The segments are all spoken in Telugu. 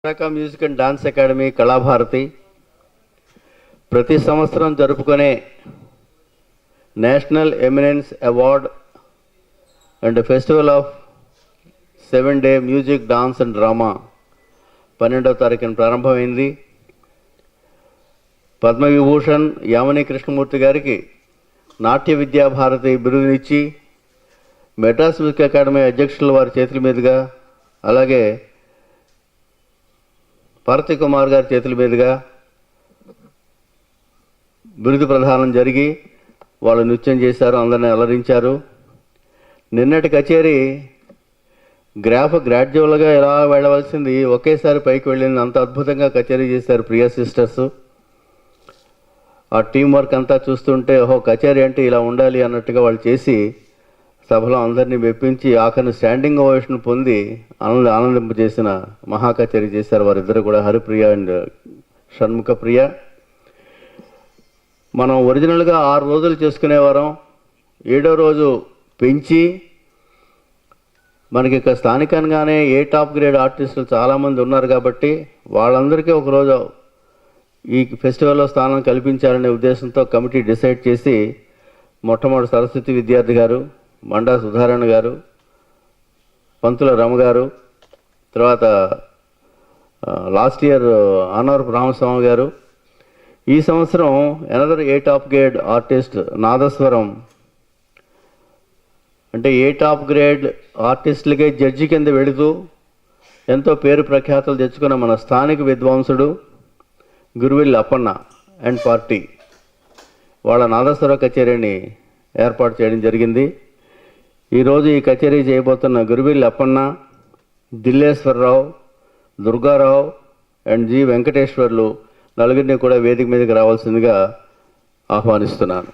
Karnataka music and dance academy Kalabharathi ప్రతి సంవత్సరం జరుపుకునే national eminence award and festival of 7-day music dance and drama 12వ తారీఖున ప్రారంభమైంది. పద్మవిభూషణ్ యామిని కృష్ణమూర్తి గారికి నాట్య విద్యాభారతి బిరుదునిచ్చి మెడ్రాస్ మ్యూజిక్ అకాడమీ అధ్యక్షుల వారి చేతుల మీదుగా, అలాగే పార్వతి కుమార్ గారి చేతుల మీదుగా బిరుదు ప్రదానం జరిగి వాళ్ళు నృత్యం చేశారు, అందరినీ అలరించారు. నిన్నటి కచేరీ గ్రాడ్యువల్గా ఎలా వెళ్ళవలసింది ఒకేసారి పైకి వెళ్ళింది. అంత అద్భుతంగా కచేరీ చేశారు ప్రియా సిస్టర్స్. ఆ టీం వర్క్ అంతా చూస్తుంటే ఓహో కచేరీ అంటే ఇలా ఉండాలి అన్నట్టుగా వాళ్ళు చేసి సభలో అందరినీ మెప్పించి ఆఖరిని స్టాండింగ్ ఓవేషన్ పొంది ఆనందింపజేసిన మహాకచేరీ చేశారు వారిద్దరు కూడా, హరిప్రియ అండ్ షణ్ముఖ ప్రియ. మనం ఒరిజినల్గా 6 రోజులు చేసుకునేవారం, 7వ రోజు పెంచి మనకి ఇక్కడ స్థానికంగానే టాప్ గ్రేడ్ ఆర్టిస్టులు చాలామంది ఉన్నారు కాబట్టి వాళ్ళందరికీ ఒకరోజు ఈ ఫెస్టివల్లో స్థానం కల్పించాలనే ఉద్దేశంతో కమిటీ డిసైడ్ చేసి మొట్టమొదటి సరస్వతి విద్యార్థి గారు, మండా సుధారణ గారు, పంతుల రమ గారు, తర్వాత లాస్ట్ ఇయర్ ఆనవరపు రామస్వామి గారు, ఈ సంవత్సరం ఎనదర్ టాప్ గ్రేడ్ ఆర్టిస్ట్ నాదస్వరం. అంటే టాప్ గ్రేడ్ ఆర్టిస్టులకే జడ్జి కింద వెళుతూ ఎంతో పేరు ప్రఖ్యాతలు తెచ్చుకున్న మన స్థానిక విద్వాంసుడు గురువిల్ అప్పన్న అండ్ పార్టీ వాళ్ళ నాదస్వర కచేరీని ఏర్పాటు చేయడం జరిగింది. ఈరోజు ఈ కచేరీ చేయబోతున్న గురువిల్ అప్పన్న, దిల్లేశ్వరరావు, దుర్గారావు అండ్ జి వెంకటేశ్వర్లు నలుగురిని కూడా వేదిక మీదకి రావాల్సిందిగా ఆహ్వానిస్తున్నాను.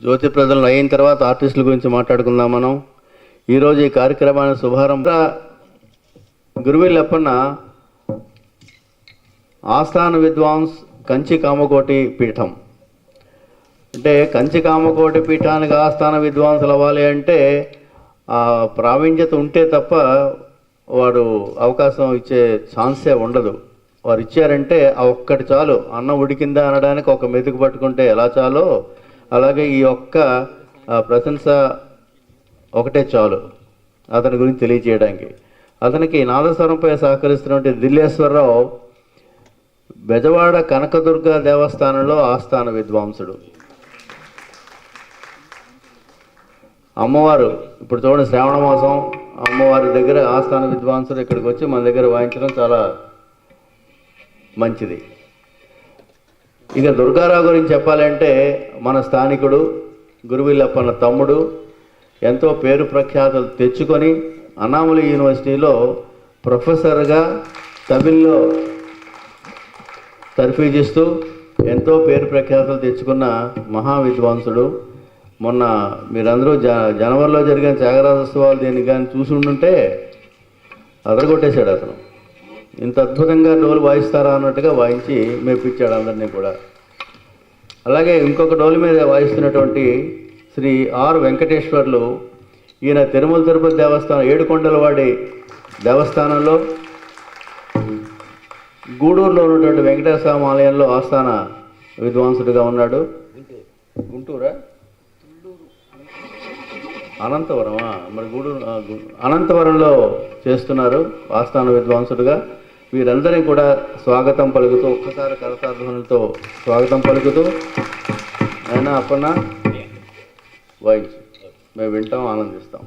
జ్యోతి ప్రజలను అయిన తర్వాత ఆర్టిస్టుల గురించి మాట్లాడుకుందాం మనం. ఈరోజు ఈ కార్యక్రమాన్ని శుభారంభ గురువిల్ అప్పన్న ఆస్థాన విద్వాంస్ కంచి కామకోటి పీఠం. అంటే కంచి కామకోటి పీఠానికి ఆస్థాన విద్వాంసులు అవ్వాలి అంటే ఆ ప్రావీణ్యత ఉంటే తప్ప వాడు అవకాశం ఇచ్చే ఛాన్సే ఉండదు. వారు ఇచ్చారంటే ఆ ఒక్కటి చాలు, అన్నం ఉడికిందా అనడానికి ఒక మెతుకు పట్టుకుంటే ఎలా చాలో అలాగే ఈ ఒక్క ప్రశంస ఒకటే చాలు అతని గురించి తెలియచేయడానికి. అతనికి నాదస్వరంపై సహకరిస్తున్నటువంటి దిల్లేశ్వరరావు బెజవాడ కనకదుర్గ దేవస్థానంలో ఆస్థాన విద్వాంసుడు. అమ్మవారు ఇప్పుడు చూడండి, శ్రావణ మాసం అమ్మవారి దగ్గర ఆస్థాన విద్వాంసుడు ఇక్కడికి వచ్చి మన దగ్గర వాయించడం చాలా మంచిది. ఇక దుర్గారావు గురించి చెప్పాలంటే మన స్థానికుడు, గురువిల్ అప్పన్న తమ్ముడు, ఎంతో పేరు ప్రఖ్యాతలు తెచ్చుకొని అన్నామలై యూనివర్సిటీలో ప్రొఫెసర్గా తమిళ్లో తర్ఫీజిస్తూ ఎంతో పేరు ప్రఖ్యాతలు తెచ్చుకున్న మహా విద్వాంసుడు. మొన్న మీరందరూ జనవరిలో జరిగిన త్యాగరాజోత్సవాలు దీన్ని కానీ చూసి ఉండుంటే అదరగొట్టేశాడు అతను. ఇంత అద్భుతంగా డోలు వాయిస్తారా అన్నట్టుగా వాయించి మెప్పించాడు అందరినీ కూడా. అలాగే ఇంకొక డోలు మీద వాయిస్తున్నటువంటి శ్రీ ఆర్ వెంకటేశ్వర్లు, ఈయన తిరుమల తిరుపతి దేవస్థానం ఏడుకొండలవాడి దేవస్థానంలో గూడూరులో ఉన్నటువంటి వెంకటేశ్వర స్వామి ఆలయంలో ఆస్థాన విద్వాంసుడిగా ఉన్నాడు. గుంటూరా అనంతవరమా మరి గూడూరు అనంతవరంలో చేస్తున్నారు ఆస్థాన విద్వాంసుడిగా. వీరందరినీ కూడా స్వాగతం పలుకుతూ ఒక్కసారి కరతార్థనలతో స్వాగతం పలుకుతూ అయినా అప్పన్న వాయించు, మేము వింటాం, ఆనందిస్తాం.